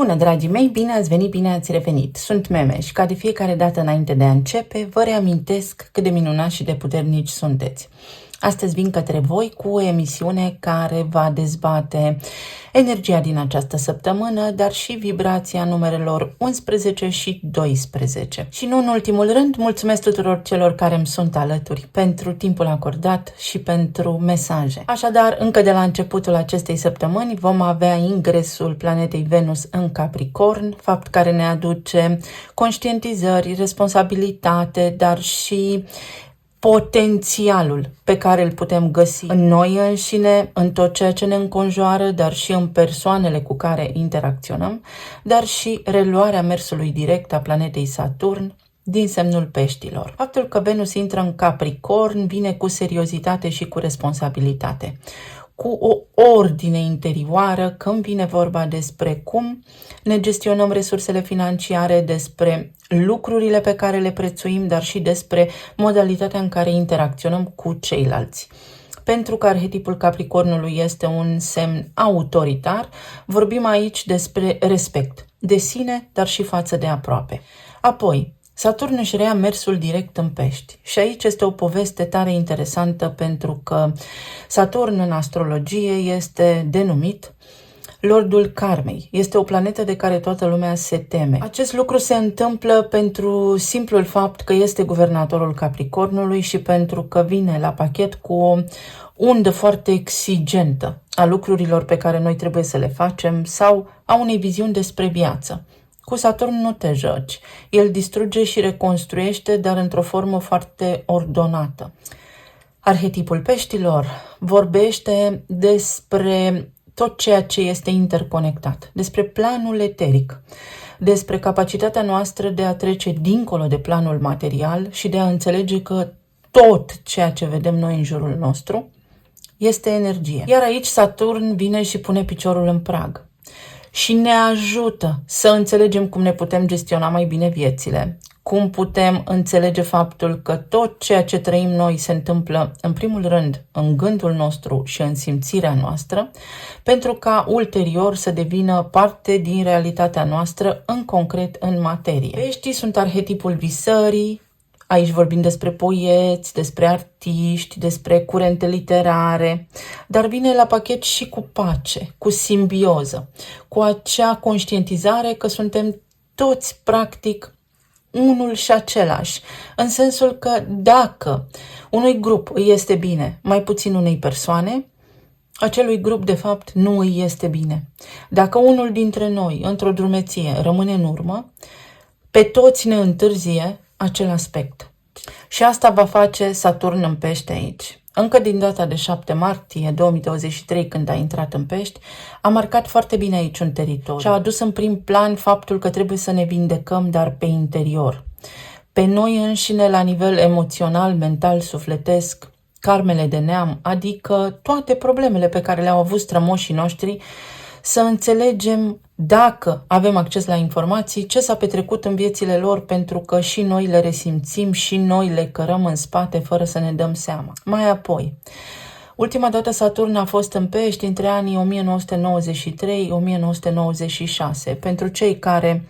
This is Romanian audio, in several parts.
Bună, dragii mei! Bine ați venit, bine ați revenit! Sunt Meme și ca de fiecare dată înainte de a începe, vă reamintesc cât de minunați și de puternici sunteți. Astăzi vin către voi cu o emisiune care va dezbate energia din această săptămână, dar și vibrația numerelor 11 și 12. Și nu în ultimul rând, mulțumesc tuturor celor care îmi sunt alături pentru timpul acordat și pentru mesaje. Așadar, încă de la începutul acestei săptămâni vom avea ingresul planetei Venus în Capricorn, fapt care ne aduce conștientizări, responsabilitate, dar și potențialul pe care îl putem găsi în noi înșine, în tot ceea ce ne înconjoară, dar și în persoanele cu care interacționăm, dar și reluarea mersului direct a planetei Saturn din semnul Peștilor. Faptul că Venus intră în Capricorn vine cu seriozitate și cu responsabilitate, cu o ordine interioară când vine vorba despre cum ne gestionăm resursele financiare, despre lucrurile pe care le prețuim, dar și despre modalitatea în care interacționăm cu ceilalți. Pentru că arhetipul Capricornului este un semn autoritar, vorbim aici despre respect de sine, dar și față de aproape. Apoi, Saturn își reia mersul direct în Pești și aici este o poveste tare interesantă pentru că Saturn în astrologie este denumit Lordul Karmei. Este o planetă de care toată lumea se teme. Acest lucru se întâmplă pentru simplul fapt că este guvernatorul Capricornului și pentru că vine la pachet cu o undă foarte exigentă a lucrurilor pe care noi trebuie să le facem sau a unei viziuni despre viață. Cu Saturn nu te joci. El distruge și reconstruiește, dar într-o formă foarte ordonată. Arhetipul Peștilor vorbește despre tot ceea ce este interconectat, despre planul eteric, despre capacitatea noastră de a trece dincolo de planul material și de a înțelege că tot ceea ce vedem noi în jurul nostru este energie. Iar aici Saturn vine și pune piciorul în prag și ne ajută să înțelegem cum ne putem gestiona mai bine viețile, cum putem înțelege faptul că tot ceea ce trăim noi se întâmplă în primul rând în gândul nostru și în simțirea noastră, pentru ca ulterior să devină parte din realitatea noastră, în concret în materie. Peștii sunt arhetipul visării. Aici vorbim despre poeți, despre artiști, despre curente literare, dar vine la pachet și cu pace, cu simbioză, cu acea conștientizare că suntem toți practic unul și același, în sensul că dacă unui grup îi este bine, mai puțin unei persoane, acelui grup de fapt nu îi este bine. Dacă unul dintre noi, într-o drumeție, rămâne în urmă, pe toți ne întârzie acel aspect. Și asta va face Saturn în Pești aici. Încă din data de 7 martie 2023, când a intrat în Pești, a marcat foarte bine aici un teritoriu și a adus în prim plan faptul că trebuie să ne vindecăm, dar pe interior. Pe noi înșine, la nivel emoțional, mental, sufletesc, karmele de neam, adică toate problemele pe care le-au avut strămoșii noștri, să înțelegem, dacă avem acces la informații, ce s-a petrecut în viețile lor, pentru că și noi le resimțim și noi le cărăm în spate fără să ne dăm seama. Mai apoi, ultima dată Saturn a fost în Pești între anii 1993-1996. Pentru cei care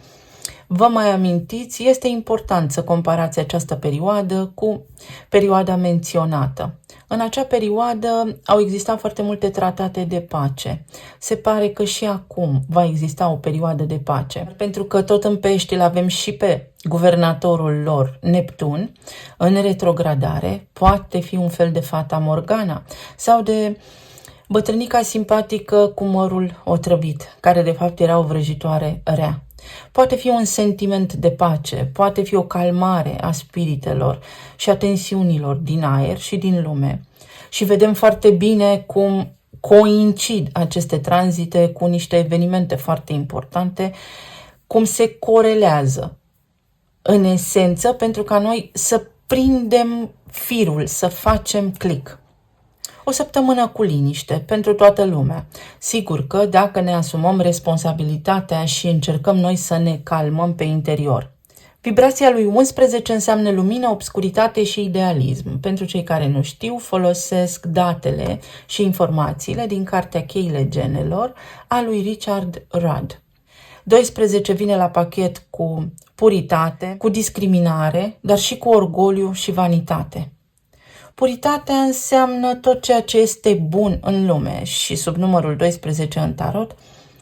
vă mai amintiți, este important să comparați această perioadă cu perioada menționată. În acea perioadă au existat foarte multe tratate de pace. Se pare că și acum va exista o perioadă de pace. Pentru că tot în Pești îl avem și pe guvernatorul lor, Neptun, în retrogradare, poate fi un fel de Fata Morgana sau de bătrânica simpatică cu mărul otrăvit, care de fapt era o vrăjitoare rea. Poate fi un sentiment de pace, poate fi o calmare a spiritelor și a tensiunilor din aer și din lume. Și vedem foarte bine cum coincid aceste tranzite cu niște evenimente foarte importante, cum se corelează în esență pentru ca noi să prindem firul, să facem click. O săptămână cu liniște pentru toată lumea. Sigur că dacă ne asumăm responsabilitatea și încercăm noi să ne calmăm pe interior. Vibrația lui 11 înseamnă lumină, obscuritate și idealism. Pentru cei care nu știu, folosesc datele și informațiile din cartea Cheile Genelor a lui Richard Rudd. 12 vine la pachet cu puritate, cu discriminare, dar și cu orgoliu și vanitate. Puritatea înseamnă tot ceea ce este bun în lume și sub numărul 12 în tarot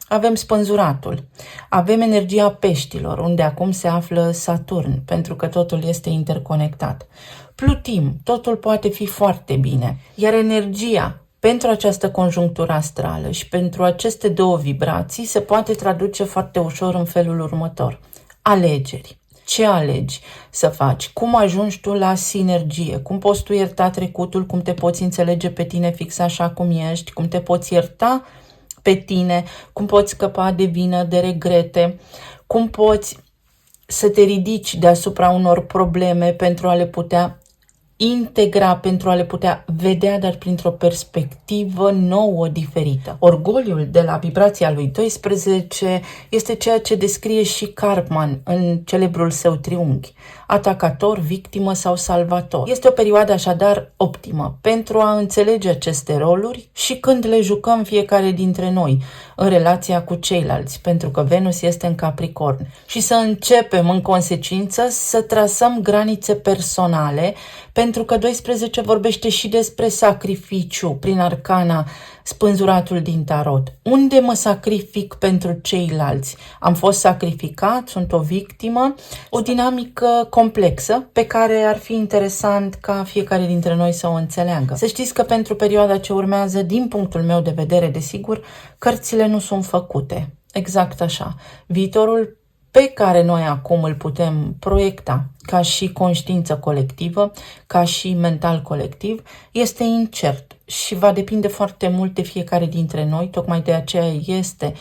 avem spânzuratul, avem energia peștilor, unde acum se află Saturn, pentru că totul este interconectat. Plutim, totul poate fi foarte bine, iar energia pentru această conjunctură astrală și pentru aceste două vibrații se poate traduce foarte ușor în felul următor. Alegeri. Ce alegi să faci? Cum ajungi tu la sinergie? Cum poți tu ierta trecutul? Cum te poți înțelege pe tine fix așa cum ești? Cum te poți ierta pe tine? Cum poți scăpa de vină, de regrete? Cum poți să te ridici deasupra unor probleme pentru a le putea integra, pentru a le putea vedea, dar printr-o perspectivă nouă, diferită. Orgoliul de la vibrația lui 12 este ceea ce descrie și Karpman în celebrul său triunghi: atacator, victimă sau salvator. Este o perioadă așadar optimă pentru a înțelege aceste roluri și când le jucăm fiecare dintre noi în relația cu ceilalți, pentru că Venus este în Capricorn, și să începem în consecință să trasăm granițe personale, pentru că 12 vorbește și despre sacrificiu prin arcana spânzuratul din tarot. Unde mă sacrific pentru ceilalți? Am fost sacrificat, sunt o victimă, o dinamică complexă pe care ar fi interesant ca fiecare dintre noi să o înțeleagă. Să știți că pentru perioada ce urmează, din punctul meu de vedere, desigur, cărțile nu sunt făcute. Exact așa. Viitorul pe care noi acum îl putem proiecta ca și conștiință colectivă, ca și mental colectiv, este incert și va depinde foarte mult de fiecare dintre noi. Tocmai de aceea este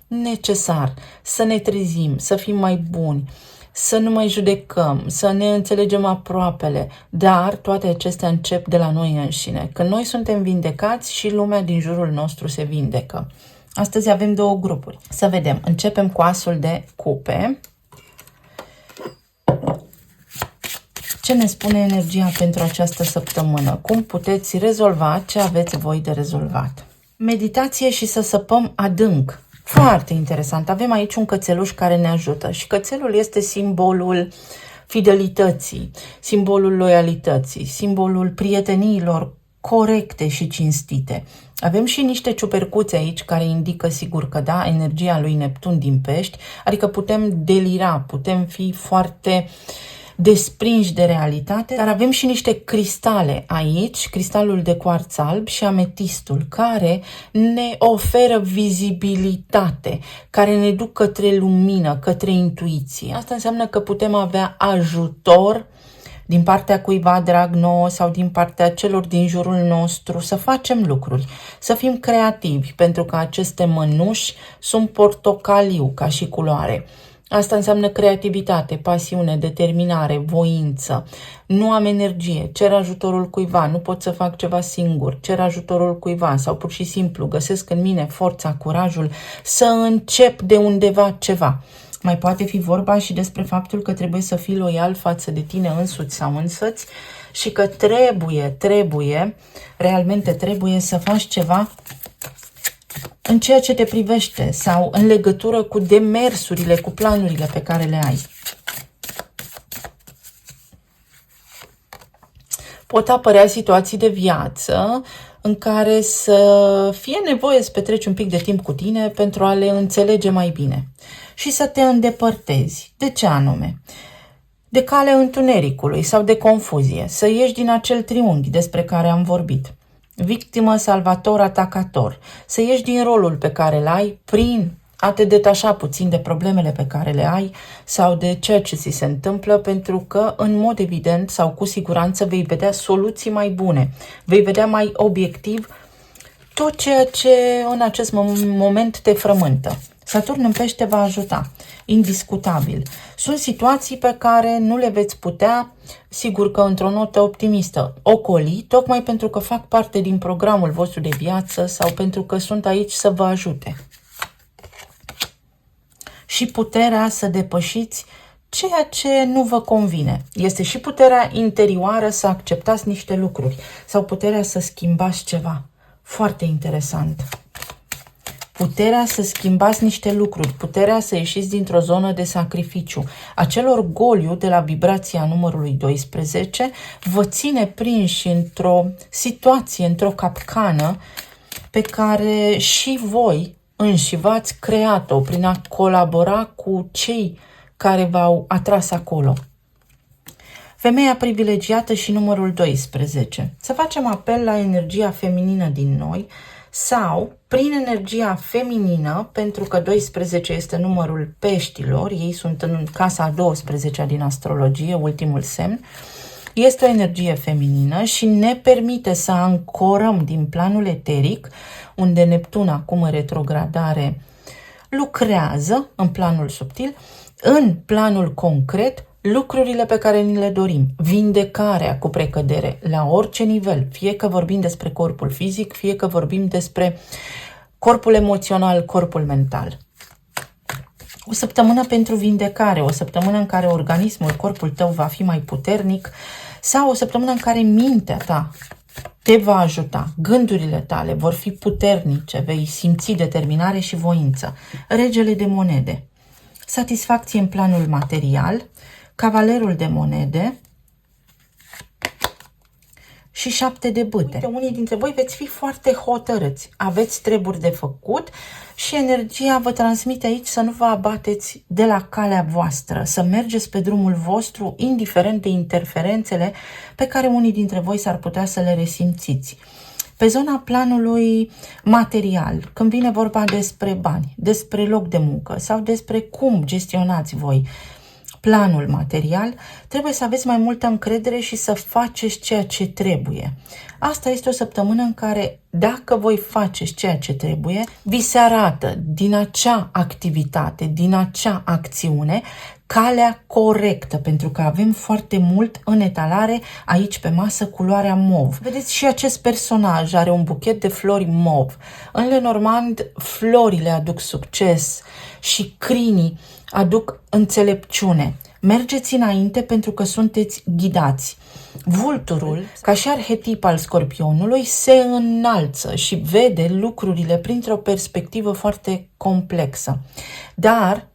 necesar să ne trezim, să fim mai buni, să nu mai judecăm, să ne înțelegem aproapele, dar toate acestea încep de la noi înșine. Când noi suntem vindecați, și lumea din jurul nostru se vindecă. Astăzi avem două grupuri. Să vedem. Începem cu asul de cupe. Ce ne spune energia pentru această săptămână? Cum puteți rezolva ce aveți voi de rezolvat? Meditație și să săpăm adânc. Foarte interesant. Avem aici un cățeluș care ne ajută și cățelul este simbolul fidelității, simbolul loialității, simbolul prieteniilor corecte și cinstite. Avem și niște ciupercuțe aici care indică sigur că da, energia lui Neptun din pești, adică putem delira, putem fi foarte desprinși de realitate, dar avem și niște cristale aici, cristalul de cuarț alb și ametistul, care ne oferă vizibilitate, care ne duc către lumină, către intuiție. Asta înseamnă că putem avea ajutor din partea cuiva drag nouă sau din partea celor din jurul nostru, să facem lucruri, să fim creativi, pentru că aceste mănuși sunt portocaliu ca și culoare. Asta înseamnă creativitate, pasiune, determinare, voință. Nu am energie, cer ajutorul cuiva, nu pot să fac ceva singur, cer ajutorul cuiva sau pur și simplu găsesc în mine forța, curajul să încep de undeva ceva. Mai poate fi vorba și despre faptul că trebuie să fii loial față de tine însuți sau însăți și că realmente trebuie să faci ceva în ceea ce te privește sau în legătură cu demersurile, cu planurile pe care le ai. Pot apărea situații de viață în care să fie nevoie să petreci un pic de timp cu tine pentru a le înțelege mai bine și să te îndepărtezi. De ce anume? De calea întunericului sau de confuzie, să ieși din acel triunghi despre care am vorbit. Victimă, salvator, atacator. Să ieși din rolul pe care îl ai prin a te detașa puțin de problemele pe care le ai sau de ceea ce ți se întâmplă, pentru că, în mod evident sau cu siguranță, vei vedea soluții mai bune. Vei vedea mai obiectiv tot ceea ce în acest moment te frământă. Saturn în pește va ajuta, indiscutabil. Sunt situații pe care nu le veți putea, sigur că într-o notă optimistă, ocoli, tocmai pentru că fac parte din programul vostru de viață sau pentru că sunt aici să vă ajute. Și puterea să depășiți ceea ce nu vă convine. Este și puterea interioară să acceptați niște lucruri sau puterea să schimbați ceva. Foarte interesant. puterea să schimbați niște lucruri, puterea să ieșiți dintr-o zonă de sacrificiu. Acel orgoliu de la vibrația numărului 12 vă ține prinși într-o situație, într-o capcană pe care și voi înși v-ați creat-o prin a colabora cu cei care v-au atras acolo. Femeia privilegiată și numărul 12. Să facem apel la energia feminină din noi sau prin energia feminină, pentru că 12 este numărul peștilor, ei sunt în casa a 12-a din astrologie, ultimul semn, este o energie feminină și ne permite să ancorăm din planul eteric, unde Neptun acum în retrogradare lucrează în planul subtil, în planul concret, lucrurile pe care ni le dorim, vindecarea cu precădere la orice nivel, fie că vorbim despre corpul fizic, fie că vorbim despre corpul emoțional, corpul mental. O săptămână pentru vindecare, o săptămână în care organismul, corpul tău va fi mai puternic sau o săptămână în care mintea ta te va ajuta, gândurile tale vor fi puternice, vei simți determinare și voință. Regele de monede, satisfacție în planul material, cavalerul de monede și 7 de bâte. Uite, unii dintre voi veți fi foarte hotărâți, aveți treburi de făcut și energia vă transmite aici să nu vă abateți de la calea voastră, să mergeți pe drumul vostru, indiferent de interferențele pe care unii dintre voi s-ar putea să le resimțiți. Pe zona planului material, când vine vorba despre bani, despre loc de muncă sau despre cum gestionați voi planul material, trebuie să aveți mai multă încredere și să faceți ceea ce trebuie. Asta este o săptămână în care, dacă voi faceți ceea ce trebuie, vi se arată din acea activitate, din acea acțiune, calea corectă, pentru că avem foarte mult în etalare aici pe masă culoarea mov. Vedeți, și acest personaj are un buchet de flori mov. În Lenormand, florile aduc succes și crinii aduc înțelepciune. Mergeți înainte pentru că sunteți ghidați. Vulturul, ca și arhetip al scorpionului, se înalță și vede lucrurile printr-o perspectivă foarte complexă, dar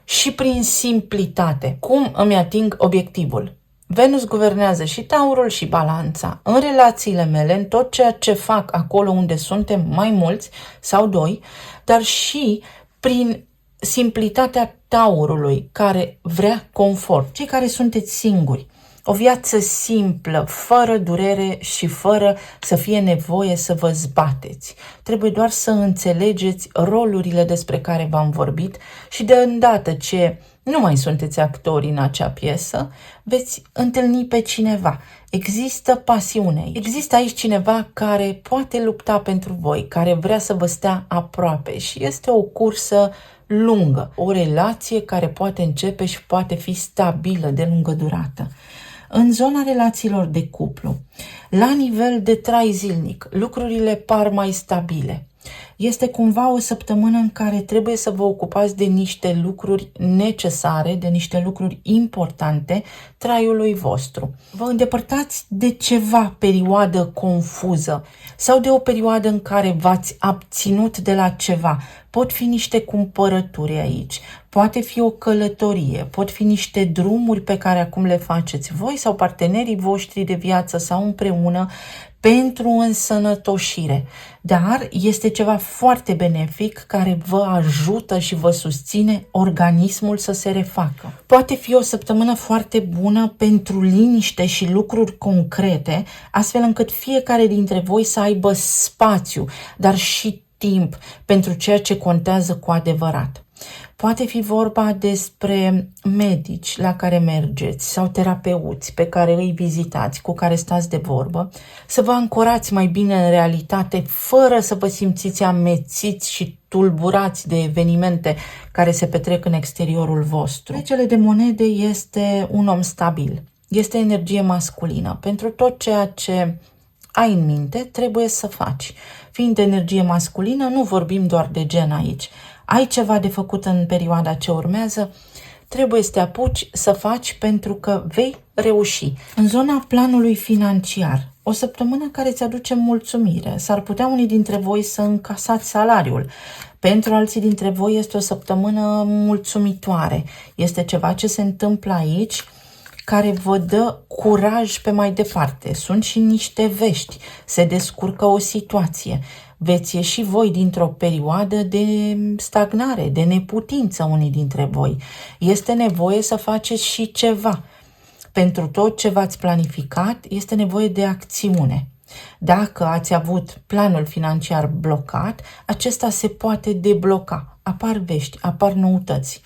și prin simplitate. Cum îmi ating obiectivul? Venus guvernează și Taurul și Balanța. În relațiile mele, în tot ceea ce fac acolo unde suntem mai mulți sau doi, dar și prin simplitatea Taurului, care vrea confort. Cei care sunteți singuri, o viață simplă, fără durere și fără să fie nevoie să vă zbateți. Trebuie doar să înțelegeți rolurile despre care v-am vorbit și de îndată ce nu mai sunteți actori în acea piesă, veți întâlni pe cineva. Există pasiune. Există aici cineva care poate lupta pentru voi, care vrea să vă stea aproape și este o cursă lungă, o relație care poate începe și poate fi stabilă de lungă durată. În zona relațiilor de cuplu, la nivel de trai zilnic, lucrurile par mai stabile. Este cumva o săptămână în care trebuie să vă ocupați de niște lucruri necesare, de niște lucruri importante traiului vostru. Vă îndepărtați de ceva perioadă confuză sau de o perioadă în care v-ați abținut de la ceva. Pot fi niște cumpărături aici, poate fi o călătorie, pot fi niște drumuri pe care acum le faceți voi sau partenerii voștri de viață sau împreună pentru însănătoșire. Dar este ceva foarte benefic care vă ajută și vă susține organismul să se refacă. Poate fi o săptămână foarte bună pentru liniște și lucruri concrete, astfel încât fiecare dintre voi să aibă spațiu, dar și timp pentru ceea ce contează cu adevărat. Poate fi vorba despre medici la care mergeți sau terapeuți pe care îi vizitați, cu care stați de vorbă, să vă ancorați mai bine în realitate fără să vă simțiți amețiți și tulburați de evenimente care se petrec în exteriorul vostru. Regele de monede este un om stabil, este energie masculină. Pentru tot ceea ce ai în minte, trebuie să faci. Fiind energie masculină, nu vorbim doar de gen aici. Ai ceva de făcut în perioada ce urmează, trebuie să te apuci să faci pentru că vei reuși. În zona planului financiar, o săptămână care îți aduce mulțumire. S-ar putea unii dintre voi să încasați salariul. Pentru alții dintre voi este o săptămână mulțumitoare. Este ceva ce se întâmplă aici care vă dă curaj pe mai departe. Sunt și niște vești. Se descurcă o situație. Veți ieși voi dintr-o perioadă de stagnare, de neputință unii dintre voi. Este nevoie să faceți și ceva. Pentru tot ce v-ați planificat, este nevoie de acțiune. Dacă ați avut planul financiar blocat, acesta se poate debloca. Apar vești, apar noutăți.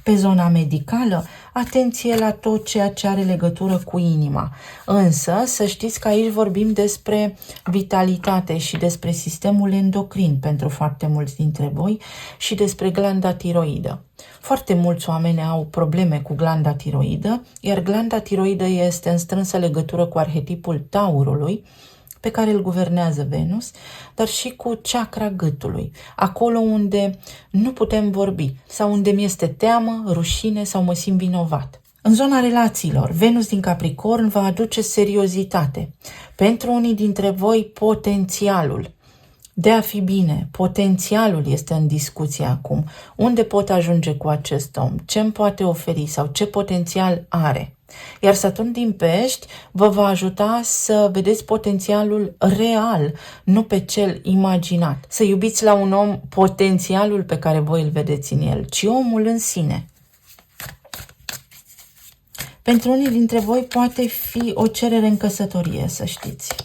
Pe zona medicală, atenție la tot ceea ce are legătură cu inima. Însă, să știți că aici vorbim despre vitalitate și despre sistemul endocrin pentru foarte mulți dintre voi și despre glanda tiroidă. Foarte mulți oameni au probleme cu glanda tiroidă, iar glanda tiroidă este în strânsă legătură cu arhetipul taurului, pe care îl guvernează Venus, dar și cu chakra gâtului, acolo unde nu putem vorbi sau unde mi este teamă, rușine sau mă simt vinovat. În zona relațiilor, Venus din Capricorn va aduce seriozitate. Pentru unii dintre voi, potențialul de a fi bine, potențialul este în discuție acum. Unde pot ajunge cu acest om? Ce îmi poate oferi sau ce potențial are? Iar Saturn din Pești vă va ajuta să vedeți potențialul real, nu pe cel imaginat. Să iubiți la un om potențialul pe care voi îl vedeți în el, ci omul în sine. Pentru unii dintre voi poate fi o cerere în căsătorie, să știți.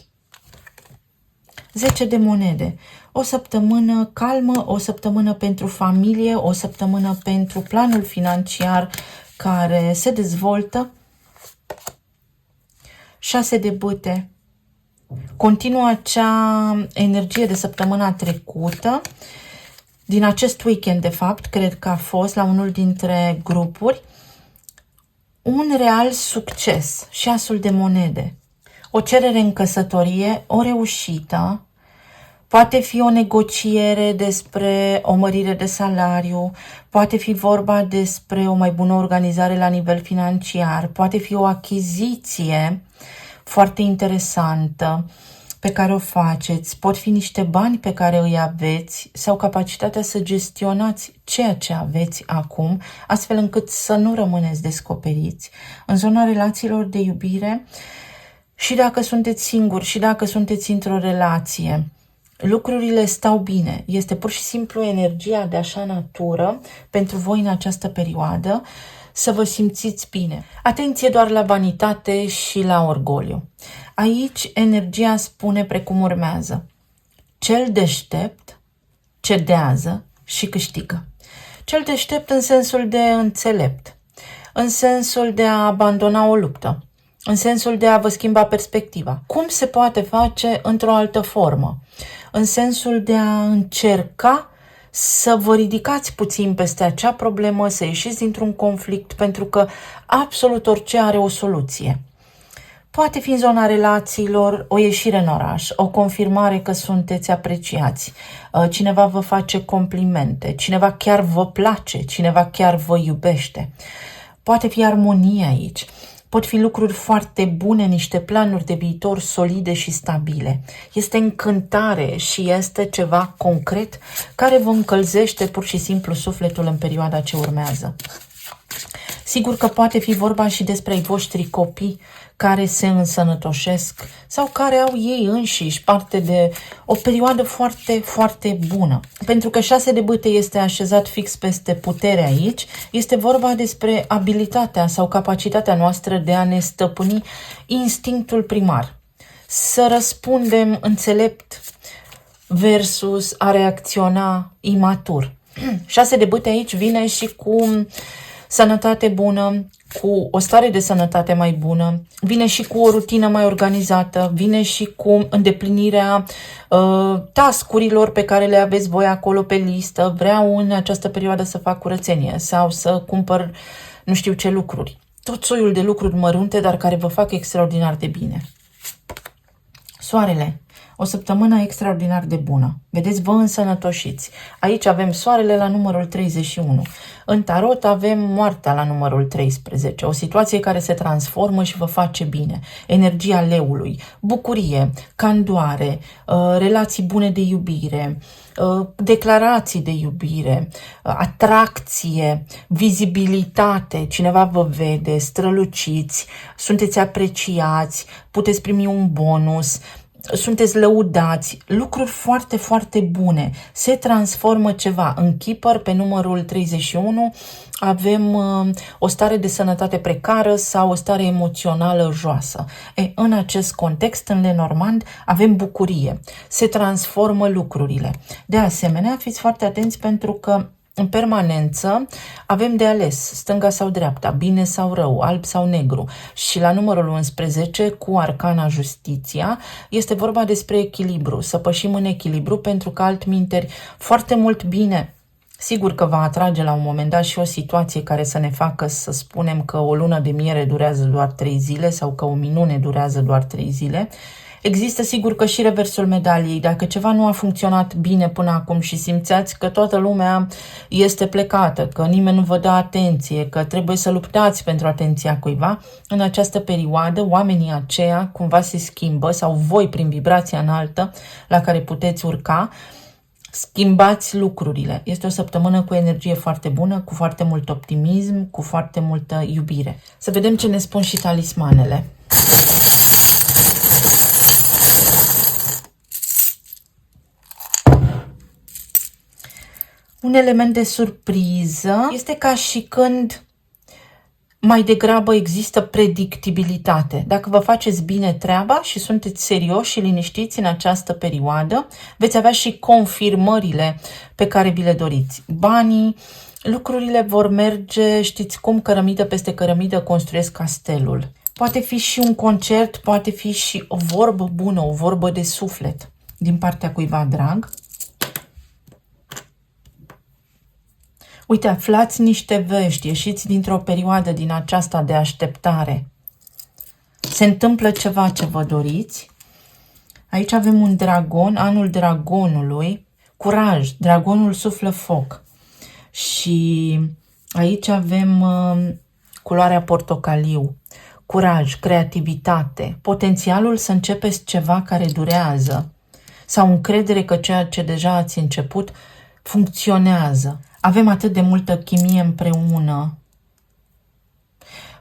10 de monede. O săptămână calmă, o săptămână pentru familie, o săptămână pentru planul financiar care se dezvoltă. 6 de bâte. Continuă acea energie de săptămâna trecută, din acest weekend, de fapt, cred că a fost la unul dintre grupuri, un real succes, 6 de monede. O cerere în căsătorie, o reușită, poate fi o negociere despre o mărire de salariu, poate fi vorba despre o mai bună organizare la nivel financiar, poate fi o achiziție foarte interesantă pe care o faceți, pot fi niște bani pe care îi aveți sau capacitatea să gestionați ceea ce aveți acum, astfel încât să nu rămâneți descoperiți. În zona relațiilor de iubire, și dacă sunteți singuri, și dacă sunteți într-o relație, lucrurile stau bine. Este pur și simplu energia de așa natură pentru voi în această perioadă să vă simțiți bine. Atenție doar la vanitate și la orgoliu. Aici energia spune precum urmează. Cel deștept cedează și câștigă. Cel deștept în sensul de înțelept, în sensul de a abandona o luptă, în sensul de a vă schimba perspectiva. Cum se poate face într-o altă formă? În sensul de a încerca să vă ridicați puțin peste acea problemă, să ieșiți dintr-un conflict, pentru că absolut orice are o soluție. Poate fi în zona relațiilor o ieșire în oraș, o confirmare că sunteți apreciați, cineva vă face complimente, cineva chiar vă place, cineva chiar vă iubește. Poate fi armonie aici. Pot fi lucruri foarte bune, niște planuri de viitor solide și stabile. Este încântare și este ceva concret care vă încălzește pur și simplu sufletul în perioada ce urmează. Sigur că poate fi vorba și despre ai voștri copii care se însănătoșesc sau care au ei înșiși parte de o perioadă foarte, foarte bună. Pentru că 6 de bâte este așezat fix peste putere aici, este vorba despre abilitatea sau capacitatea noastră de a ne stăpâni instinctul primar. Să răspundem înțelept versus a reacționa imatur. 6 de bâte aici vine și cu sănătate bună, cu o stare de sănătate mai bună, vine și cu o rutină mai organizată, vine și cu îndeplinirea task-urilor pe care le aveți voi acolo pe listă. Vreau în această perioadă să fac curățenie sau să cumpăr nu știu ce lucruri. Tot soiul de lucruri mărunte, dar care vă fac extraordinar de bine. Soarele. O săptămână extraordinar de bună. Vedeți, vă însănătoșiți. Aici avem soarele la numărul 31. În tarot avem moartea la numărul 13. O situație care se transformă și vă face bine. Energia leului, bucurie, candoare, relații bune de iubire, declarații de iubire, atracție, vizibilitate, cineva vă vede, străluciți, sunteți apreciați, puteți primi un bonus, sunteți lăudați, lucruri foarte, foarte bune. Se transformă ceva. În Keeper, pe numărul 31, avem o stare de sănătate precară sau o stare emoțională joasă. În acest context, în Lenormand, avem bucurie. Se transformă lucrurile. De asemenea, fiți foarte atenți pentru că în permanență avem de ales stânga sau dreapta, bine sau rău, alb sau negru. Și la numărul 11, cu arcana Justiția, este vorba despre echilibru, să pășim în echilibru, pentru că altminteri foarte mult bine. Sigur că va atrage la un moment dat și o situație care să ne facă să spunem că o lună de miere durează doar 3 zile sau că o minune durează doar 3 zile. Există sigur că și reversul medaliei. Dacă ceva nu a funcționat bine până acum și simțeați că toată lumea este plecată, că nimeni nu vă dă atenție, că trebuie să luptați pentru atenția cuiva, în această perioadă oamenii aceia cumva se schimbă sau voi prin vibrația înaltă la care puteți urca, schimbați lucrurile. Este o săptămână cu energie foarte bună, cu foarte mult optimism, cu foarte multă iubire. Să vedem ce ne spun și talismanele. Un element de surpriză este ca și când mai degrabă există predictibilitate. Dacă vă faceți bine treaba și sunteți serioși și liniștiți în această perioadă, veți avea și confirmările pe care vi le doriți. Banii, lucrurile vor merge, știți cum, cărămidă peste cărămidă construiesc castelul. Poate fi și un concert, poate fi și o vorbă bună, o vorbă de suflet din partea cuiva drag. Uite, aflați niște vești, ieșiți dintr-o perioadă din aceasta de așteptare. Se întâmplă ceva ce vă doriți. Aici avem un dragon, anul dragonului, curaj, dragonul suflă foc. Și aici avem culoarea portocaliu, curaj, creativitate, potențialul să începeți ceva care durează sau încredere că ceea ce deja ați început funcționează. Avem atât de multă chimie împreună.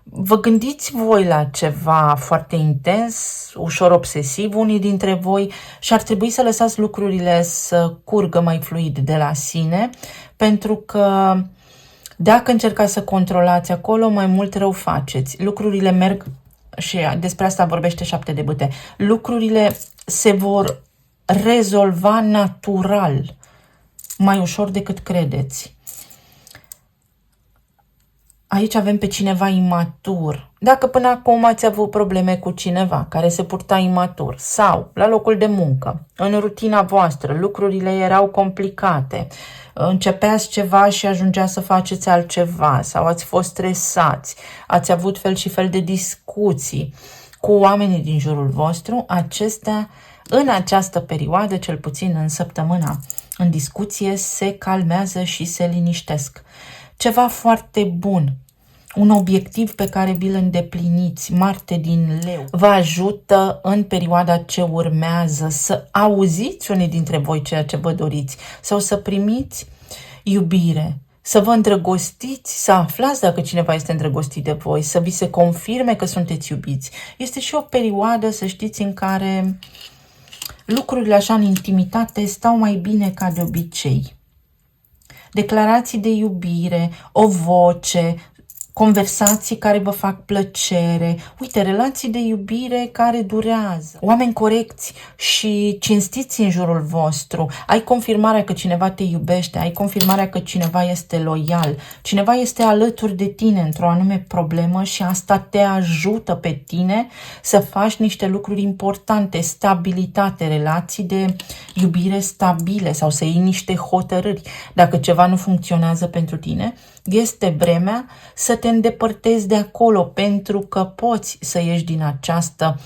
Vă gândiți voi la ceva foarte intens, ușor obsesiv, unii dintre voi, și ar trebui să lăsați lucrurile să curgă mai fluid de la sine, pentru că dacă încercați să controlați acolo, mai mult rău faceți. Lucrurile merg, și despre asta vorbește 7 de bâte, lucrurile se vor rezolva natural, mai ușor decât credeți. Aici avem pe cineva imatur. Dacă până acum ați avut probleme cu cineva care se purta imatur sau la locul de muncă, în rutina voastră, lucrurile erau complicate, începeați ceva și ajungea să faceți altceva sau ați fost stresați, ați avut fel și fel de discuții cu oamenii din jurul vostru, acestea în această perioadă, cel puțin în săptămâna în discuție, se calmează și se liniștesc. Ceva foarte bun, un obiectiv pe care vi-l îndepliniți, Marte din Leu, vă ajută în perioada ce urmează să auziți unii dintre voi ceea ce vă doriți sau să primiți iubire, să vă îndrăgostiți, să aflați dacă cineva este îndrăgostit de voi, să vi se confirme că sunteți iubiți. Este și o perioadă, să știți, în care lucrurile așa în intimitate stau mai bine ca de obicei. Declarații de iubire, o voce, conversații care vă fac plăcere, uite, relații de iubire care durează, oameni corecți și cinstiți în jurul vostru, ai confirmarea că cineva te iubește, ai confirmarea că cineva este loial, cineva este alături de tine într-o anume problemă și asta te ajută pe tine să faci niște lucruri importante, stabilitate, relații de iubire stabile sau să iei niște hotărâri. Dacă ceva nu funcționează pentru tine, este vremea să te îndepărtezi de acolo, pentru că poți să ieși din această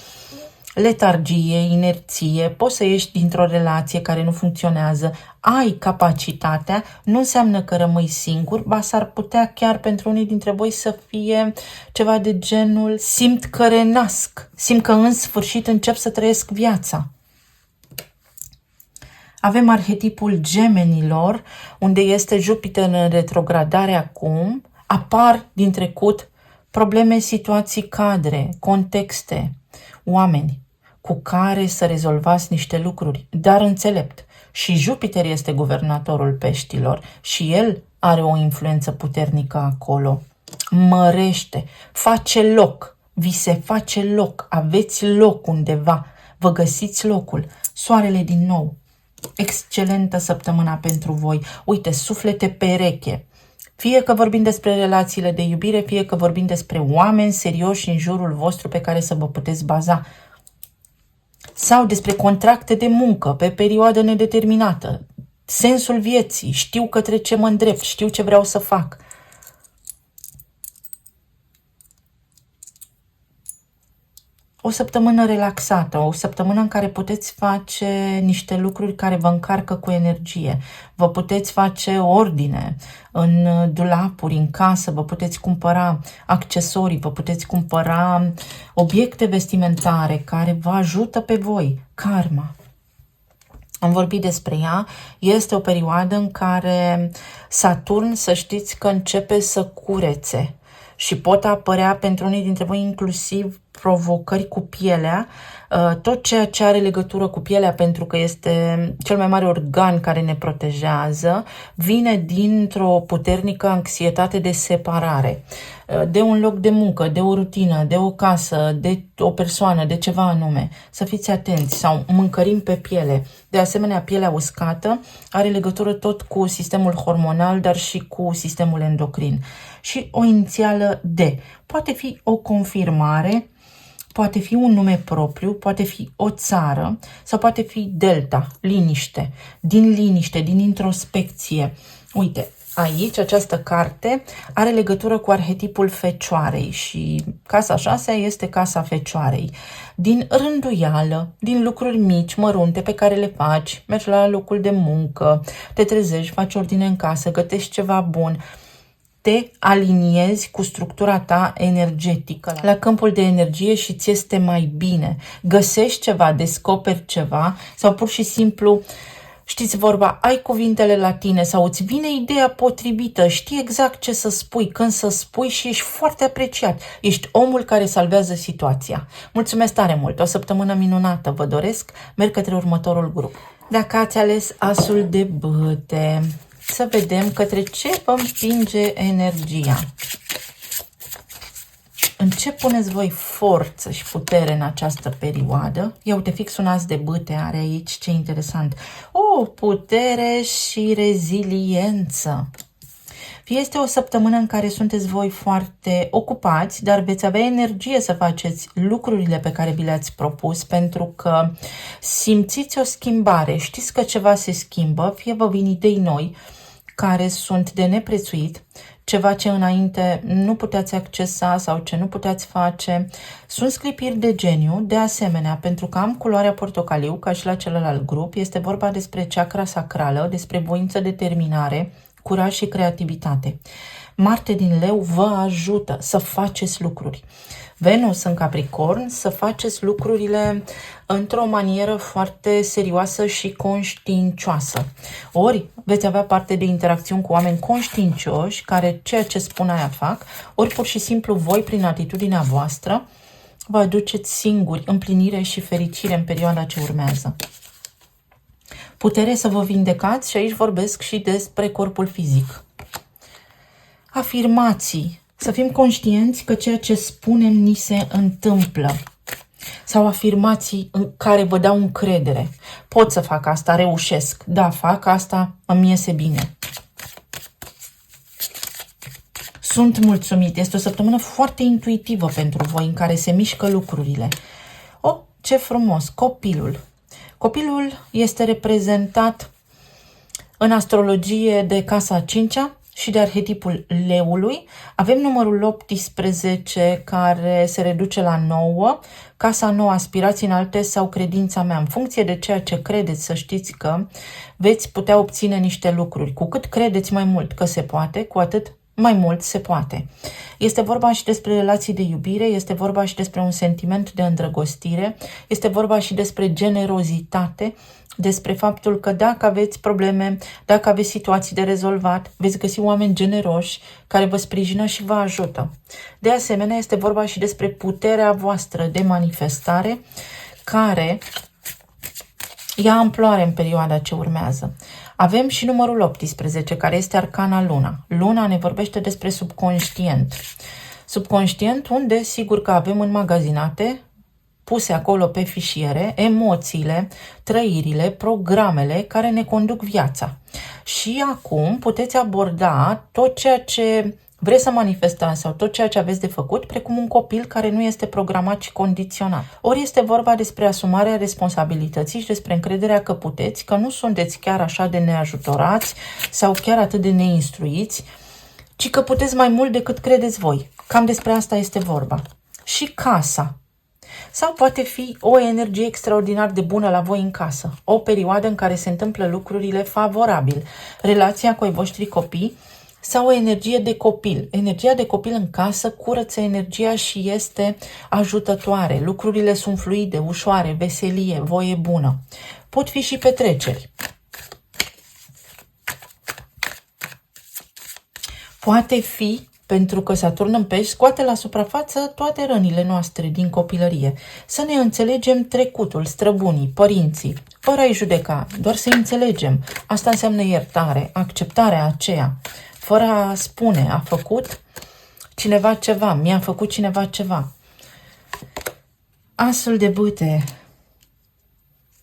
letargie, inerție, poți să ieși dintr-o relație care nu funcționează, ai capacitatea, nu înseamnă că rămâi singur, ba s-ar putea chiar pentru unii dintre voi să fie ceva de genul simt că renasc, simt că în sfârșit încep să trăiesc viața. Avem arhetipul gemenilor, unde este Jupiter în retrogradare acum, apar din trecut probleme, situații, cadre, contexte, oameni cu care să rezolvați niște lucruri, dar înțelept. Și Jupiter este guvernatorul peștilor și el are o influență puternică acolo. Mărește, face loc, vi se face loc, aveți loc undeva, vă găsiți locul. Soarele din nou. Excelentă săptămâna pentru voi. Uite, suflete pereche. Fie că vorbim despre relațiile de iubire, fie că vorbim despre oameni serioși în jurul vostru pe care să vă puteți baza. Sau despre contracte de muncă pe perioadă nedeterminată. Sensul vieții. Știu către ce mă îndrept, știu ce vreau să fac. O săptămână relaxată, o săptămână în care puteți face niște lucruri care vă încarcă cu energie. Vă puteți face ordine în dulapuri, în casă, vă puteți cumpăra accesorii, vă puteți cumpăra obiecte vestimentare care vă ajută pe voi. Karma. Am vorbit despre ea, este o perioadă în care Saturn, să știți că începe să curețe și pot apărea pentru unii dintre voi inclusiv provocări cu pielea, tot ceea ce are legătură cu pielea, pentru că este cel mai mare organ care ne protejează, vine dintr-o puternică anxietate de separare, de un loc de muncă, de o rutină, de o casă, de o persoană, de ceva anume. Să fiți atenți, sau mâncărim pe piele. De asemenea, pielea uscată are legătură tot cu sistemul hormonal, dar și cu sistemul endocrin. Și o inițială D. Poate fi o confirmare, poate fi un nume propriu, poate fi o țară sau poate fi delta, liniște, din introspecție. Uite, aici această carte are legătură cu arhetipul Fecioarei și casa 6 este casa Fecioarei. Din rânduială, din lucruri mici, mărunte pe care le faci, mergi la locul de muncă, te trezești, faci ordine în casă, gătești ceva bun, te aliniezi cu structura ta energetică la câmpul de energie și ți este mai bine. Găsești ceva, descoperi ceva sau pur și simplu, știți vorba, ai cuvintele la tine sau îți vine ideea potrivită, știi exact ce să spui, când să spui și ești foarte apreciat. Ești omul care salvează situația. Mulțumesc tare mult, o săptămână minunată vă doresc, merg către următorul grup. Dacă ați ales asul de bâte, să vedem către ce vă împinge energia. În ce puneți voi forță și putere în această perioadă? Ia uite, fix un as de bâte are aici, ce interesant. O, putere și reziliență. Este o săptămână în care sunteți voi foarte ocupați, dar veți avea energie să faceți lucrurile pe care vi le-ați propus, pentru că simțiți o schimbare, știți că ceva se schimbă, fie vă vin idei noi care sunt de neprețuit, ceva ce înainte nu puteți accesa sau ce nu puteți face. Sunt sclipiri de geniu, de asemenea, pentru că am culoarea portocaliu, ca și la celălalt grup, este vorba despre chakra sacrală, despre voință, determinare, curaj și creativitate. Marte din Leu vă ajută să faceți lucruri. Venus în Capricorn, să faceți lucrurile într-o manieră foarte serioasă și conștiincioasă. Ori veți avea parte de interacțiuni cu oameni conștiincioși, care ceea ce spun aia fac, ori pur și simplu voi, prin atitudinea voastră, vă aduceți singuri împlinire și fericire în perioada ce urmează. Putere să vă vindecați și aici vorbesc și despre corpul fizic. Afirmații. Să fim conștienți că ceea ce spunem ni se întâmplă. Sau afirmații în care vă dau încredere. Pot să fac asta, reușesc. Da, fac asta, îmi iese bine. Sunt mulțumit. Este o săptămână foarte intuitivă pentru voi, în care se mișcă lucrurile. Oh, ce frumos! Copilul. Copilul este reprezentat în astrologie de casa a 5-a și de arhetipul leului. Avem numărul 18 care se reduce la 9, casa nouă, aspirații înalte sau credința mea. În funcție de ceea ce credeți, să știți că veți putea obține niște lucruri. Cu cât credeți mai mult că se poate, cu atât mai mult se poate. Este vorba și despre relații de iubire, este vorba și despre un sentiment de îndrăgostire, este vorba și despre generozitate, despre faptul că dacă aveți probleme, dacă aveți situații de rezolvat, veți găsi oameni generoși care vă sprijină și vă ajută. De asemenea, este vorba și despre puterea voastră de manifestare care ia amploare în perioada ce urmează. Avem și numărul 18, care este arcana Luna. Luna ne vorbește despre subconștient. Subconștient unde sigur că avem înmagazinate, puse acolo pe fișiere, emoțiile, trăirile, programele care ne conduc viața. Și acum puteți aborda tot ceea ce vreți să manifestați sau tot ceea ce aveți de făcut, precum un copil care nu este programat și condiționat. Ori este vorba despre asumarea responsabilității și despre încrederea că puteți, că nu sunteți chiar așa de neajutorați sau chiar atât de neinstruiți, ci că puteți mai mult decât credeți voi. Cam despre asta este vorba. Și casa. Sau poate fi o energie extraordinar de bună la voi în casă. O perioadă în care se întâmplă lucrurile favorabil. Relația cu ai voștri copii sau o energie de copil. Energia de copil în casă curăță energia și este ajutătoare. Lucrurile sunt fluide, ușoare, veselie, voie bună. Pot fi și petreceri. Poate fi, pentru că Saturn în pești scoate la suprafață toate rănile noastre din copilărie. Să ne înțelegem trecutul, străbunii, părinții, fără a-i judeca, doar să-i înțelegem. Asta înseamnă iertare, acceptarea aceea, fără a spune, a făcut cineva ceva, mi-a făcut cineva ceva. Asul de bâte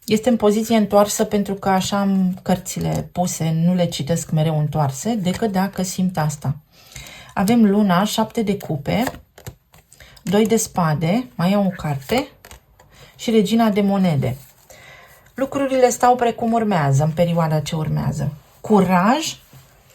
este în poziție întoarsă pentru că așa am cărțile puse, nu le citesc mereu întoarse, decât dacă simt asta. Avem Luna, 7 de cupe, 2 de spade, mai am o carte și Regina de monede. Lucrurile stau precum urmează în perioada ce urmează. Curaj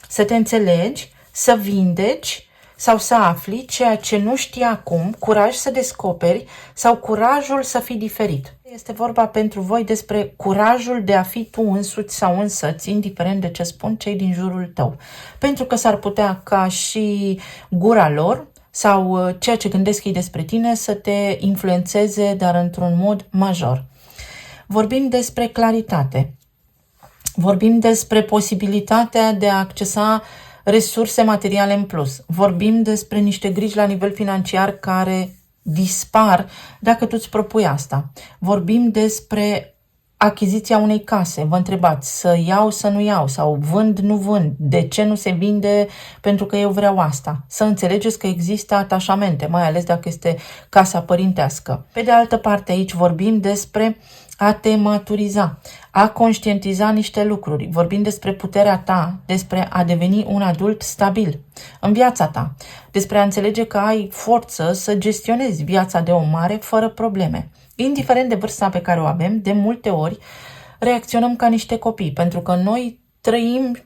să te înțelegi, să vindeci sau să afli ceea ce nu știi acum, curaj să descoperi sau curajul să fii diferit. Este vorba pentru voi despre curajul de a fi tu însuți sau însăți, indiferent de ce spun cei din jurul tău. Pentru că s-ar putea ca și gura lor sau ceea ce gândesc ei despre tine să te influențeze, dar într-un mod major. Vorbim despre claritate. Vorbim despre posibilitatea de a accesa resurse materiale în plus. Vorbim despre niște griji la nivel financiar care dispar dacă tu îți propui asta. Vorbim despre achiziția unei case. Vă întrebați să iau, să nu iau sau vând, nu vând. De ce nu se vinde? Pentru că eu vreau asta. Să înțelegeți că există atașamente, mai ales dacă este casa părintească. Pe de altă parte, aici vorbim despre a te maturiza, a conștientiza niște lucruri. Vorbim despre puterea ta, despre a deveni un adult stabil în viața ta, despre a înțelege că ai forță să gestionezi viața de om mare fără probleme. Indiferent de vârsta pe care o avem, de multe ori reacționăm ca niște copii, pentru că noi trăim,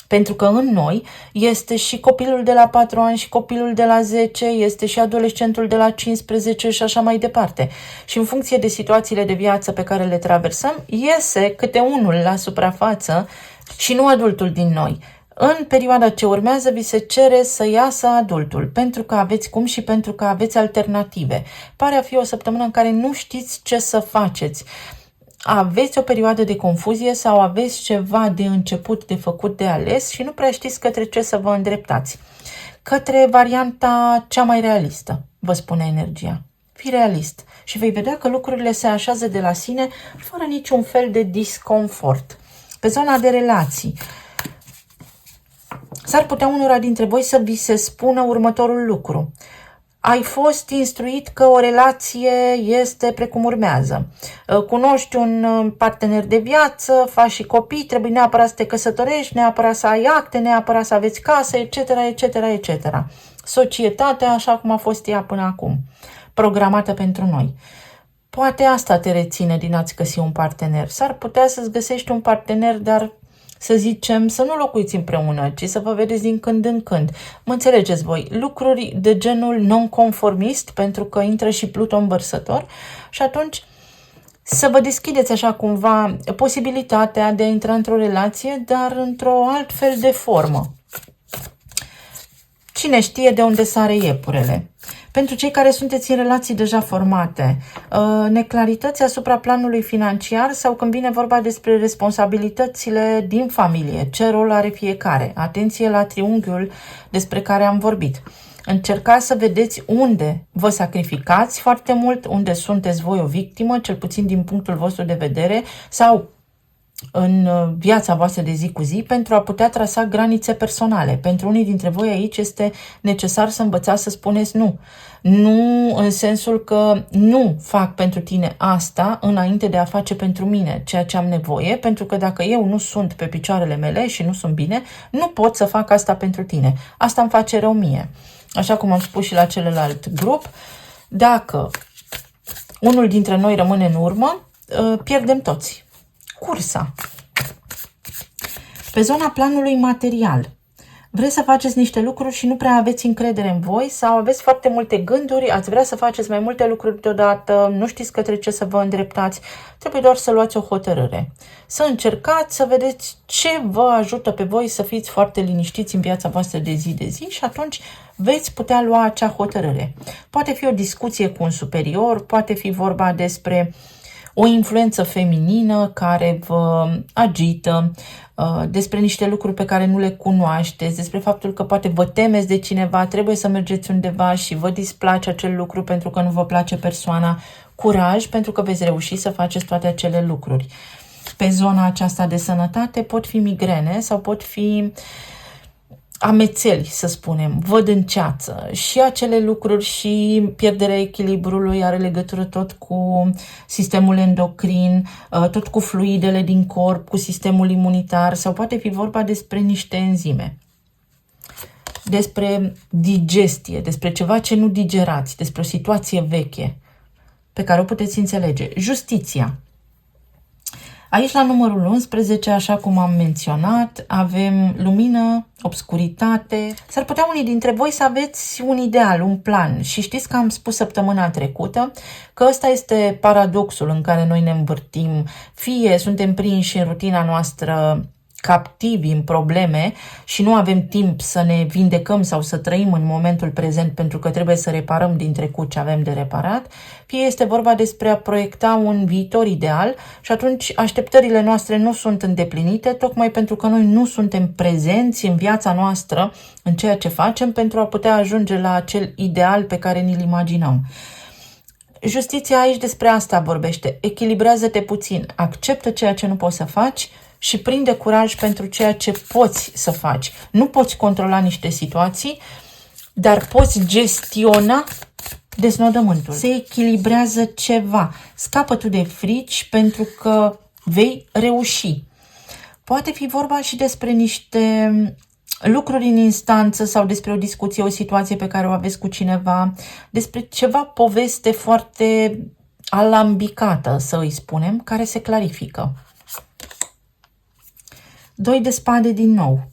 pentru că în noi este și copilul de la 4 ani și copilul de la 10, este și adolescentul de la 15 și așa mai departe. Și în funcție de situațiile de viață pe care le traversăm, iese câte unul la suprafață și nu adultul din noi. În perioada ce urmează vi se cere să iasă adultul, pentru că aveți cum și pentru că aveți alternative. Pare a fi o săptămână în care nu știți ce să faceți. Aveți o perioadă de confuzie sau aveți ceva de început, de făcut, de ales și nu prea știți către ce să vă îndreptați. Către varianta cea mai realistă, vă spune energia. Fii realist și vei vedea că lucrurile se așează de la sine fără niciun fel de disconfort. Pe zona de relații, s-ar putea unora dintre voi să vi se spună următorul lucru. Ai fost instruit că o relație este precum urmează. Cunoști un partener de viață, faci și copii, trebuie neapărat să te căsătorești, neapărat să ai acte, neapărat să aveți casă, etc., etc., etc. Societatea așa cum a fost ea până acum, programată pentru noi. Poate asta te reține din a-ți găsi un partener. S-ar putea să-ți găsești un partener, dar să zicem, să nu locuiți împreună, ci să vă vedeți din când în când. Mă înțelegeți voi? Lucruri de genul non-conformist, pentru că intră și Pluton Vărsător și atunci să vă deschideți așa cumva posibilitatea de a intra într-o relație, dar într-o altfel de formă. Cine știe de unde sare iepurele? Pentru cei care sunteți în relații deja formate, neclarități asupra planului financiar sau când vine vorba despre responsabilitățile din familie, ce rol are fiecare. Atenție la triunghiul despre care am vorbit. Încercați să vedeți unde vă sacrificați foarte mult, unde sunteți voi o victimă, cel puțin din punctul vostru de vedere, sau în viața voastră de zi cu zi, pentru a putea trasa granițe personale. Pentru unii dintre voi aici este necesar să învățați să spuneți nu. Nu în sensul că nu fac pentru tine asta înainte de a face pentru mine ceea ce am nevoie, pentru că dacă eu nu sunt pe picioarele mele și nu sunt bine, nu pot să fac asta pentru tine. Asta îmi face rău mie. Așa cum am spus și la celălalt grup, dacă unul dintre noi rămâne în urmă, pierdem toți. Cursa. Pe zona planului material. Vreți să faceți niște lucruri și nu prea aveți încredere în voi sau aveți foarte multe gânduri, ați vrea să faceți mai multe lucruri deodată, nu știți către ce să vă îndreptați, trebuie doar să luați o hotărâre. Să încercați să vedeți ce vă ajută pe voi să fiți foarte liniștiți în viața voastră de zi și atunci veți putea lua acea hotărâre. Poate fi o discuție cu un superior, poate fi vorba despre o influență feminină care vă agită, despre niște lucruri pe care nu le cunoașteți, despre faptul că poate vă temeți de cineva, trebuie să mergeți undeva și vă displace acel lucru pentru că nu vă place persoana. Curaj, pentru că veți reuși să faceți toate acele lucruri. Pe zona aceasta de sănătate pot fi migrene sau pot fi amețeli, să spunem, văd în ceață și acele lucruri și pierderea echilibrului are legătură tot cu sistemul endocrin, tot cu fluidele din corp, cu sistemul imunitar sau poate fi vorba despre niște enzime, despre digestie, despre ceva ce nu digerați, despre o situație veche pe care o puteți înțelege. Justiția. Aici, la numărul 11, așa cum am menționat, avem lumină, obscuritate. S-ar putea unii dintre voi să aveți un ideal, un plan. Și știți că am spus săptămâna trecută că ăsta este paradoxul în care noi ne învârtim. Fie suntem prinși în rutina noastră captivi în probleme și nu avem timp să ne vindecăm sau să trăim în momentul prezent pentru că trebuie să reparăm din trecut ce avem de reparat, fie este vorba despre a proiecta un viitor ideal și atunci așteptările noastre nu sunt îndeplinite tocmai pentru că noi nu suntem prezenți în viața noastră, în ceea ce facem pentru a putea ajunge la acel ideal pe care ni-l imaginăm. Justiția aici despre asta vorbește. Echilibrează-te puțin, acceptă ceea ce nu poți să faci și prinde curaj pentru ceea ce poți să faci. Nu poți controla niște situații, dar poți gestiona deznodământul. Se echilibrează ceva. Scapă tu de frici pentru că vei reuși. Poate fi vorba și despre niște lucruri în instanță sau despre o discuție, o situație pe care o aveți cu cineva, despre ceva poveste foarte alambicată, să îi spunem, care se clarifică. 2 de spade din nou.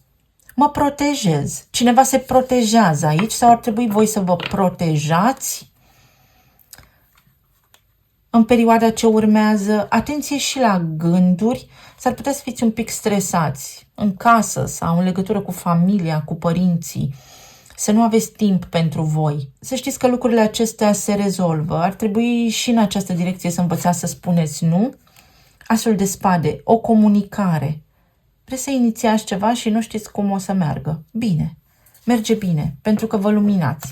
Mă protejez. Cineva se protejează aici sau ar trebui voi să vă protejați în perioada ce urmează? Atenție și la gânduri. S-ar putea să fiți un pic stresați în casă sau în legătură cu familia, cu părinții. Să nu aveți timp pentru voi. Să știți că lucrurile acestea se rezolvă. Ar trebui și în această direcție să învățați să spuneți nu. Asul de spade, o comunicare. Vreți să inițiați ceva și nu știți cum o să meargă. Bine, merge bine, pentru că vă luminați.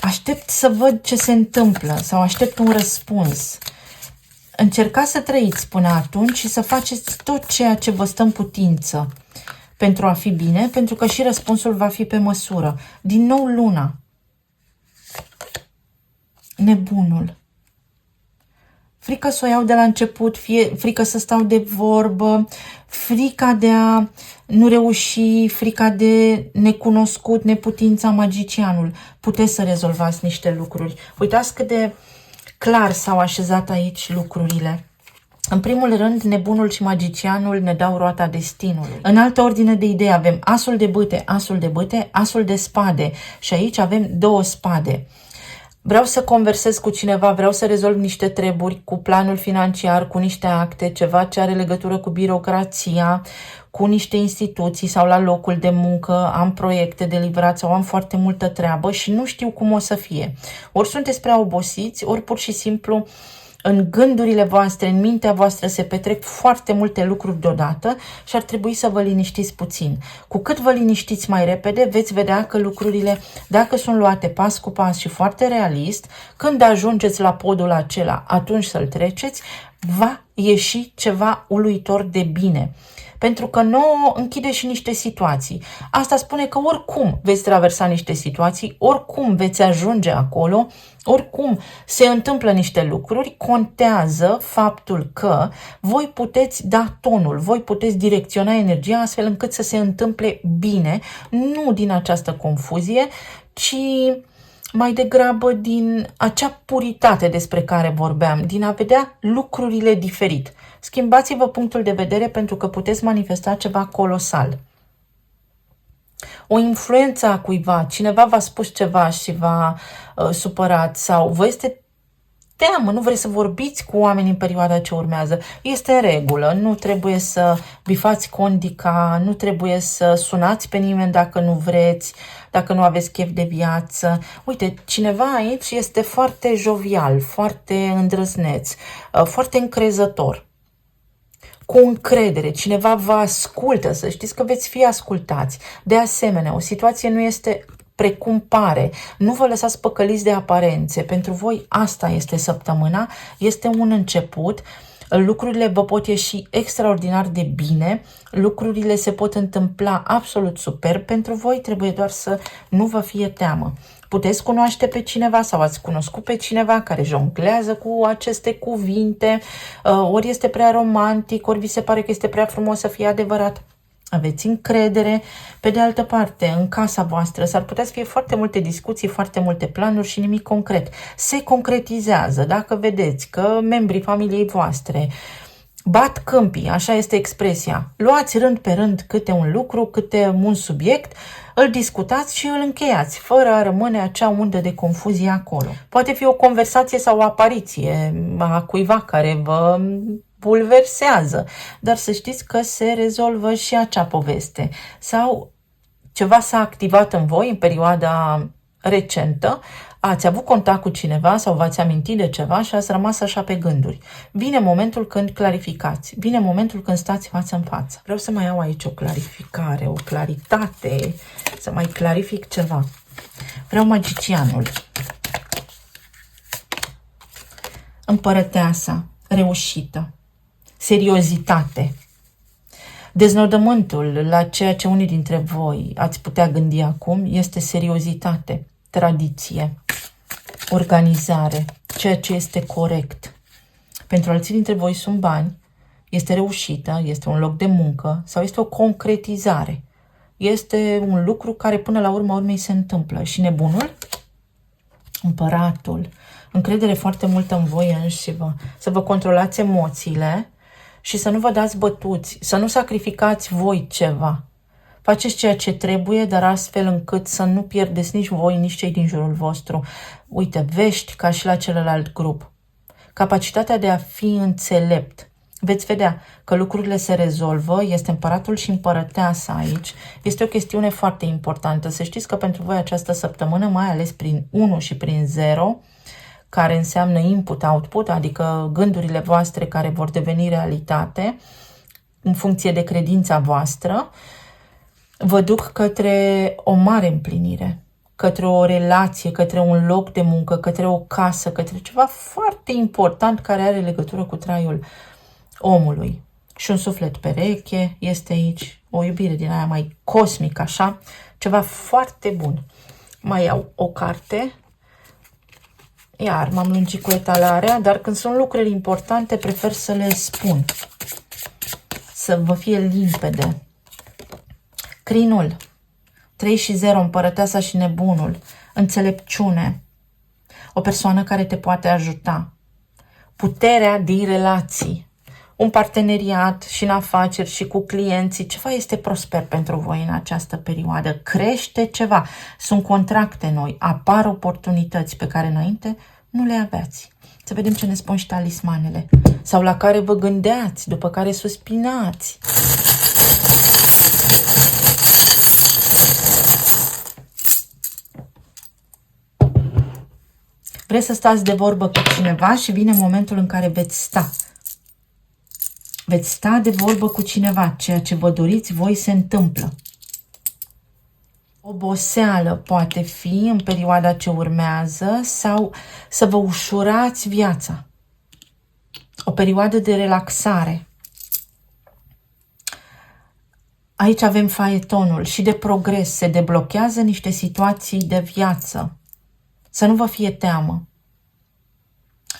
Aștept să văd ce se întâmplă sau aștept un răspuns. Încercați să trăiți până atunci și să faceți tot ceea ce vă stă în putință pentru a fi bine, pentru că și răspunsul va fi pe măsură. Din nou luna. Nebunul. Frică să o iau de la început, frică să stau de vorbă, frica de a nu reuși, frica de necunoscut, neputința, magicianul. Puteți să rezolvați niște lucruri. Uitați cât de clar s-au așezat aici lucrurile. În primul rând, nebunul și magicianul ne dau roata destinului. În altă ordine de idei avem asul de bâte, asul de bâte, asul de spade și aici avem 2 spade. Vreau să conversez cu cineva, vreau să rezolv niște treburi cu planul financiar, cu niște acte, ceva ce are legătură cu birocrația, cu niște instituții sau la locul de muncă, am proiecte de livrat sau am foarte multă treabă și nu știu cum o să fie. Ori sunteți prea obosiți, ori pur și simplu în gândurile voastre, în mintea voastră se petrec foarte multe lucruri deodată și ar trebui să vă liniștiți puțin. Cu cât vă liniștiți mai repede, veți vedea că lucrurile, dacă sunt luate pas cu pas și foarte realist, când ajungeți la podul acela, atunci să-l treceți, va ieși ceva uluitor de bine. Pentru că nouă închide și niște situații. Asta spune că oricum veți traversa niște situații, oricum veți ajunge acolo, oricum se întâmplă niște lucruri, contează faptul că voi puteți da tonul, voi puteți direcționa energia astfel încât să se întâmple bine, nu din această confuzie, ci mai degrabă din acea puritate despre care vorbeam, din a vedea lucrurile diferit. Schimbați-vă punctul de vedere pentru că puteți manifesta ceva colosal. O influență a cuiva, cineva v-a spus ceva și v-a supărat sau vă este teamă, nu vreți să vorbiți cu oameni în perioada ce urmează, este în regulă, nu trebuie să bifați condica, nu trebuie să sunați pe nimeni dacă nu vreți, dacă nu aveți chef de viață. Uite, cineva aici este foarte jovial, foarte îndrăzneț, foarte încrezător, cu încredere, cineva vă ascultă, să știți că veți fi ascultați. De asemenea, o situație nu este precum pare. Nu vă lăsați păcăliți de aparențe. Pentru voi asta este săptămâna, este un început. Lucrurile vă pot ieși extraordinar de bine, lucrurile se pot întâmpla absolut superb. Pentru voi trebuie doar să nu vă fie teamă. Puteți cunoaște pe cineva sau ați cunoscut pe cineva care jonglează cu aceste cuvinte, ori este prea romantic, ori vi se pare că este prea frumos să fie adevărat. Aveți încredere. Pe de altă parte, în casa voastră s-ar putea să fie foarte multe discuții, foarte multe planuri și nimic concret. Se concretizează. Dacă vedeți că membrii familiei voastre bat câmpii, așa este expresia, luați rând pe rând câte un lucru, câte un subiect, îl discutați și îl încheiați, fără a rămâne acea undă de confuzie acolo. Poate fi o conversație sau o apariție a cuiva care vă bulversează, dar să știți că se rezolvă și acea poveste. Sau ceva s-a activat în voi în perioada recentă, ați avut contact cu cineva sau v-ați amintit de ceva și ați rămas așa pe gânduri. Vine momentul când clarificați, vine momentul când stați față în față. Vreau să mai iau aici o clarificare, o claritate, să mai clarific ceva. Vreau magicianul, împărăteasa, reușită, seriozitate, deznodământul la ceea ce unii dintre voi ați putea gândi acum este seriozitate, tradiție, organizare, ceea ce este corect. Pentru alții dintre voi sunt bani, este reușită, este un loc de muncă sau este o concretizare. Este un lucru care până la urma urmei se întâmplă. Și nebunul? Împăratul. Încredere foarte multă în voi înșivă. Să vă controlați emoțiile și să nu vă dați bătuți, să nu sacrificați voi ceva. Faceți ceea ce trebuie, dar astfel încât să nu pierdeți nici voi, nici cei din jurul vostru. Uite, vești ca și la celălalt grup. Capacitatea de a fi înțelept. Veți vedea că lucrurile se rezolvă, este împăratul și împărăteasa aici. Este o chestiune foarte importantă. Să știți că pentru voi această săptămână, mai ales prin 1 și prin 0, care înseamnă input-output, adică gândurile voastre care vor deveni realitate în funcție de credința voastră, vă duc către o mare împlinire, către o relație, către un loc de muncă, către o casă, către ceva foarte important care are legătură cu traiul omului. Și un suflet pereche este aici, o iubire din aia mai cosmică, așa, ceva foarte bun. Mai iau o carte. Iar m-am lungit cu etalarea, dar când sunt lucruri importante, prefer să le spun. Să vă fie limpede. Crinul, 3 și 0, împărăteasa și nebunul, înțelepciune, o persoană care te poate ajuta, puterea din relații, un parteneriat și în afaceri și cu clienții. Ceva este prosper pentru voi în această perioadă. Crește ceva. Sunt contracte noi. Apar oportunități pe care înainte nu le aveați. Să vedem ce ne spun și talismanele. Sau la care vă gândeați, după care suspinați. Vreți să stați de vorbă cu cineva și vine momentul în care veți sta. Veți sta de vorbă cu cineva. Ceea ce vă doriți voi se întâmplă. Oboseală poate fi în perioada ce urmează sau să vă ușurați viața. O perioadă de relaxare. Aici avem faetonul și de progres. Se deblochează niște situații de viață. Să nu vă fie teamă.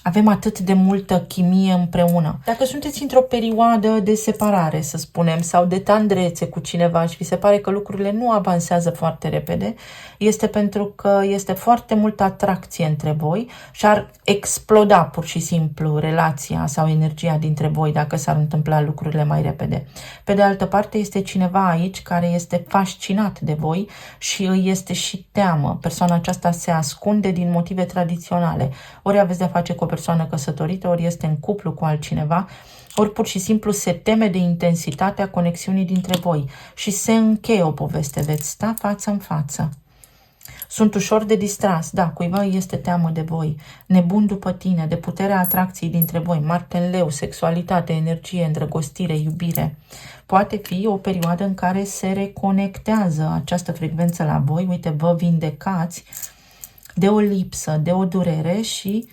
Avem atât de multă chimie împreună. Dacă sunteți într-o perioadă de separare, să spunem, sau de tandrețe cu cineva și vi se pare că lucrurile nu avansează foarte repede, este pentru că este foarte multă atracție între voi și ar exploda pur și simplu relația sau energia dintre voi dacă s-ar întâmpla lucrurile mai repede. Pe de altă parte, este cineva aici care este fascinat de voi și îi este și teamă. Persoana aceasta se ascunde din motive tradiționale. Ori aveți de-a face cu o persoană căsătorită, ori este în cuplu cu altcineva, ori pur și simplu se teme de intensitatea conexiunii dintre voi și se încheie o poveste, veți sta față în față. Sunt ușor de distras, da, cuiva îi este teamă de voi, nebun după tine, de puterea atracției dintre voi, Marte în Leu, sexualitate, energie, îndrăgostire, iubire. Poate fi o perioadă în care se reconectează această frecvență la voi, uite, vă vindecați de o lipsă, de o durere și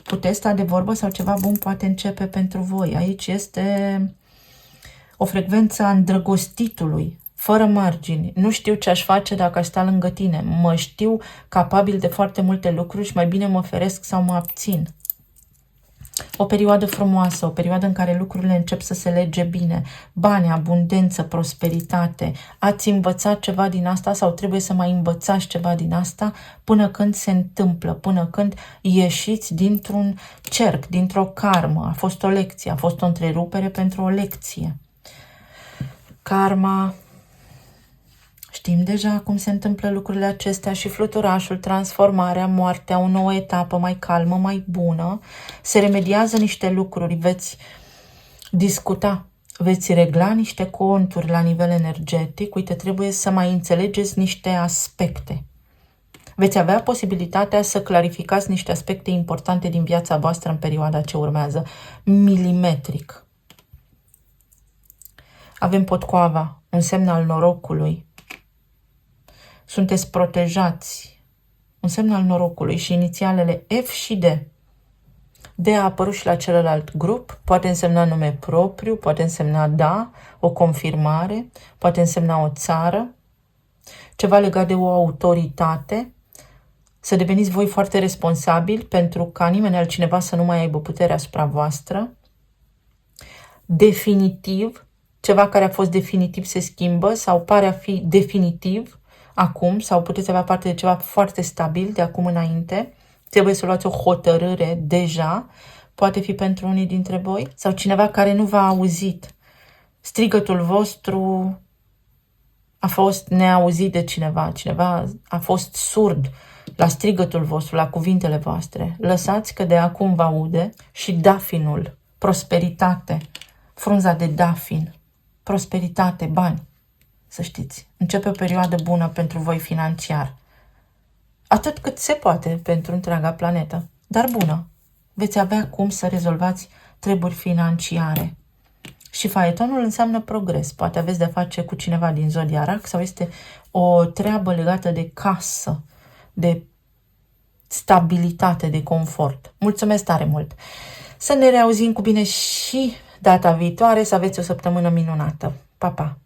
puteți sta de vorbă sau ceva bun poate începe pentru voi. Aici este o frecvență a îndrăgostitului, fără margini. Nu știu ce aș face dacă aș sta lângă tine. Mă știu capabil de foarte multe lucruri și mai bine mă feresc sau mă abțin. O perioadă frumoasă, o perioadă în care lucrurile încep să se lege bine. Bani, abundență, prosperitate. Ați învățat ceva din asta sau trebuie să mai învățați ceva din asta până când se întâmplă, până când ieșiți dintr-un cerc, dintr-o karmă. A fost o lecție, a fost o întrerupere pentru o lecție. Karma. Știm deja cum se întâmplă lucrurile acestea și fluturașul, transformarea, moartea, o nouă etapă mai calmă, mai bună. Se remediază niște lucruri, veți discuta, veți regla niște conturi la nivel energetic. Uite, trebuie să mai înțelegeți niște aspecte. Veți avea posibilitatea să clarificați niște aspecte importante din viața voastră în perioada ce urmează, milimetric. Avem potcoava, un semn al norocului. Sunteți protejați, un semn al norocului și inițialele F și D. D a apărut și la celălalt grup, poate însemna nume propriu, poate însemna da, o confirmare, poate însemna o țară, ceva legat de o autoritate, să deveniți voi foarte responsabili pentru ca nimeni altcineva să nu mai aibă putere asupra voastră. Definitiv, ceva care a fost definitiv se schimbă sau pare a fi definitiv acum sau puteți avea parte de ceva foarte stabil de acum înainte. Trebuie să luați o hotărâre deja, poate fi pentru unii dintre voi sau cineva care nu v-a auzit. Strigătul vostru a fost neauzit de cineva, cineva a fost surd la strigătul vostru, la cuvintele voastre. Lăsați că de acum vă aude și dafinul, prosperitate, frunza de dafin, prosperitate, bani. Să știți, începe o perioadă bună pentru voi financiar. Atât cât se poate pentru întreaga planetă, dar bună. Veți avea cum să rezolvați treburi financiare. Și faetonul înseamnă progres. Poate aveți de-a face cu cineva din zodia Rac sau este o treabă legată de casă, de stabilitate, de confort. Mulțumesc tare mult! Să ne reauzim cu bine și data viitoare, să aveți o săptămână minunată. Pa, pa!